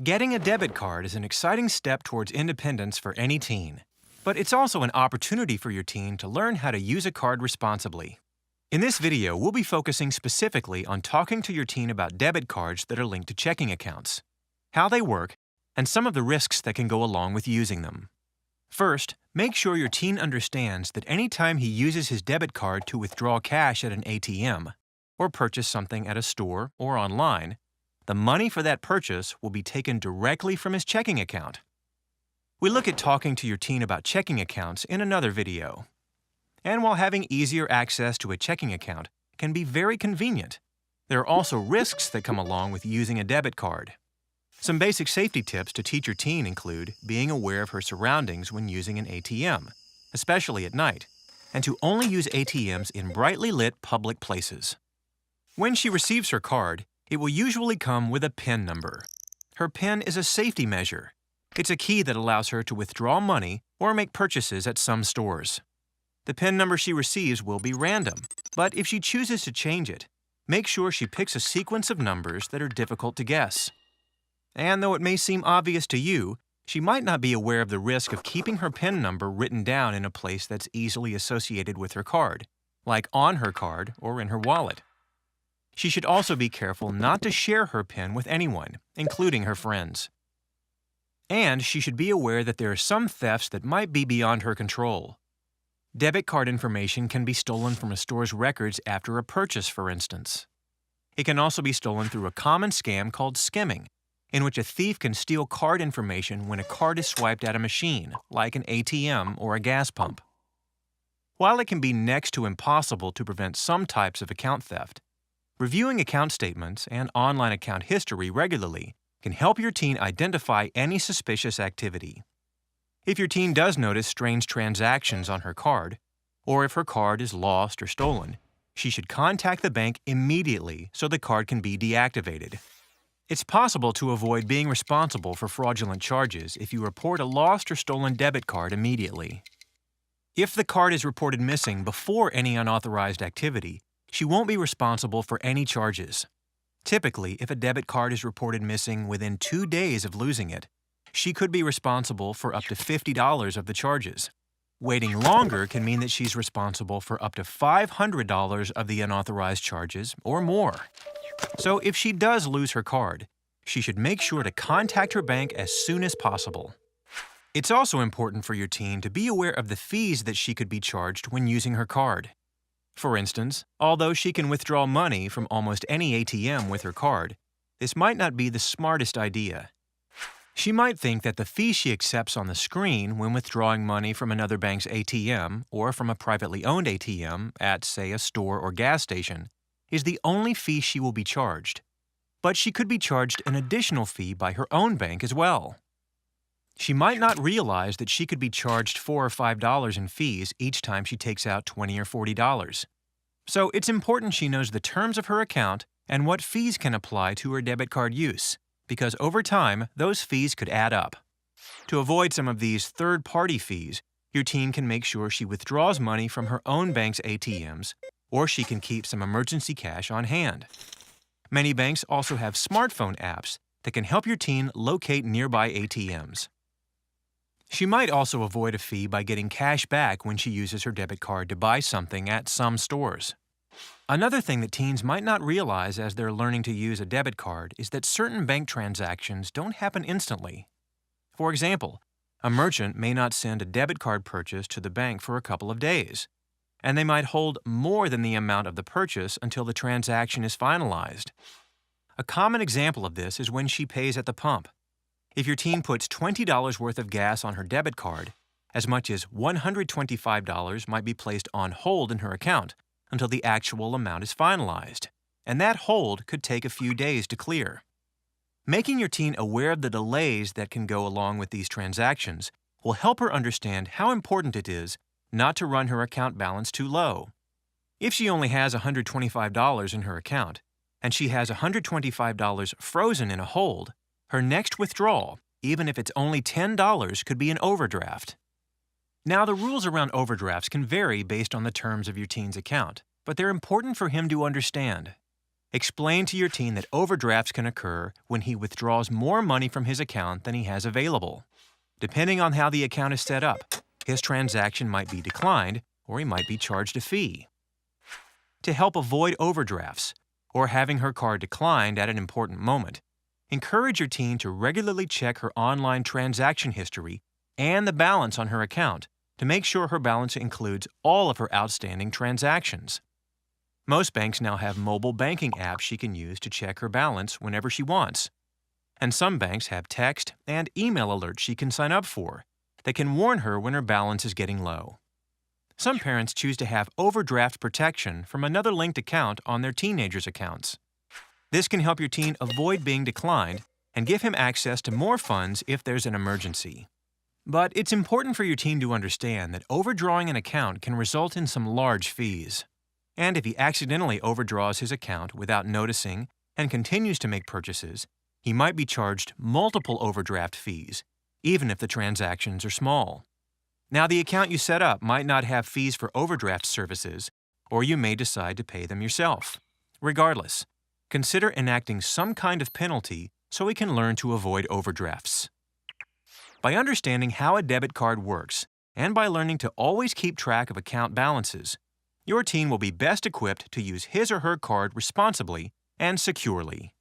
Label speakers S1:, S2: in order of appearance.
S1: Getting a debit card is an exciting step towards independence for any teen. But it's also an opportunity for your teen to learn how to use a card responsibly. In this video, we'll be focusing specifically on talking to your teen about debit cards that are linked to checking accounts, how they work, and some of the risks that can go along with using them. First, make sure your teen understands that any time he uses his debit card to withdraw cash at an ATM, or purchase something at a store or online, the money for that purchase will be taken directly from his checking account. We look at talking to your teen about checking accounts in another video. And while having easier access to a checking account can be very convenient, there are also risks that come along with using a debit card. Some basic safety tips to teach your teen include being aware of her surroundings when using an ATM, especially at night, and to only use ATMs in brightly lit public places. When she receives her card, it will usually come with a PIN number. Her PIN is a safety measure. It's a key that allows her to withdraw money or make purchases at some stores. The PIN number she receives will be random, but if she chooses to change it, make sure she picks a sequence of numbers that are difficult to guess. And though it may seem obvious to you, she might not be aware of the risk of keeping her PIN number written down in a place that's easily associated with her card, like on her card or in her wallet. She should also be careful not to share her PIN with anyone, including her friends. And she should be aware that there are some thefts that might be beyond her control. Debit card information can be stolen from a store's records after a purchase, for instance. It can also be stolen through a common scam called skimming, in which a thief can steal card information when a card is swiped at a machine, like an ATM or a gas pump. While it can be next to impossible to prevent some types of account theft, reviewing account statements and online account history regularly can help your teen identify any suspicious activity. If your teen does notice strange transactions on her card, or if her card is lost or stolen, she should contact the bank immediately so the card can be deactivated. It's possible to avoid being responsible for fraudulent charges if you report a lost or stolen debit card immediately. If the card is reported missing before any unauthorized activity, she won't be responsible for any charges. Typically, if a debit card is reported missing within 2 days of losing it, she could be responsible for up to $50 of the charges. Waiting longer can mean that she's responsible for up to $500 of the unauthorized charges or more. So if she does lose her card, she should make sure to contact her bank as soon as possible. It's also important for your teen to be aware of the fees that she could be charged when using her card. For instance, although she can withdraw money from almost any ATM with her card, this might not be the smartest idea. She might think that the fee she accepts on the screen when withdrawing money from another bank's ATM or from a privately owned ATM at, say, a store or gas station is the only fee she will be charged. But she could be charged an additional fee by her own bank as well. She might not realize that she could be charged $4 or $5 in fees each time she takes out $20 or $40. So it's important she knows the terms of her account and what fees can apply to her debit card use, because over time, those fees could add up. To avoid some of these third-party fees, your teen can make sure she withdraws money from her own bank's ATMs, or she can keep some emergency cash on hand. Many banks also have smartphone apps that can help your teen locate nearby ATMs. She might also avoid a fee by getting cash back when she uses her debit card to buy something at some stores. Another thing that teens might not realize as they're learning to use a debit card is that certain bank transactions don't happen instantly. For example, a merchant may not send a debit card purchase to the bank for a couple of days, and they might hold more than the amount of the purchase until the transaction is finalized. A common example of this is when she pays at the pump. If your teen puts $20 worth of gas on her debit card, as much as $125 might be placed on hold in her account until the actual amount is finalized, and that hold could take a few days to clear. Making your teen aware of the delays that can go along with these transactions will help her understand how important it is not to run her account balance too low. If she only has $125 in her account, and she has $125 frozen in a hold, her next withdrawal, even if it's only $10, could be an overdraft. Now, the rules around overdrafts can vary based on the terms of your teen's account, but they're important for him to understand. Explain to your teen that overdrafts can occur when he withdraws more money from his account than he has available. Depending on how the account is set up, his transaction might be declined or he might be charged a fee. To help avoid overdrafts or having her card declined at an important moment, encourage your teen to regularly check her online transaction history and the balance on her account to make sure her balance includes all of her outstanding transactions. Most banks now have mobile banking apps she can use to check her balance whenever she wants. And some banks have text and email alerts she can sign up for that can warn her when her balance is getting low. Some parents choose to have overdraft protection from another linked account on their teenagers' accounts. This can help your teen avoid being declined and give him access to more funds if there's an emergency. But it's important for your teen to understand that overdrawing an account can result in some large fees. And if he accidentally overdraws his account without noticing and continues to make purchases, he might be charged multiple overdraft fees, even if the transactions are small. Now, the account you set up might not have fees for overdraft services, or you may decide to pay them yourself. Regardless, consider enacting some kind of penalty so we can learn to avoid overdrafts. By understanding how a debit card works, and by learning to always keep track of account balances, your teen will be best equipped to use his or her card responsibly and securely.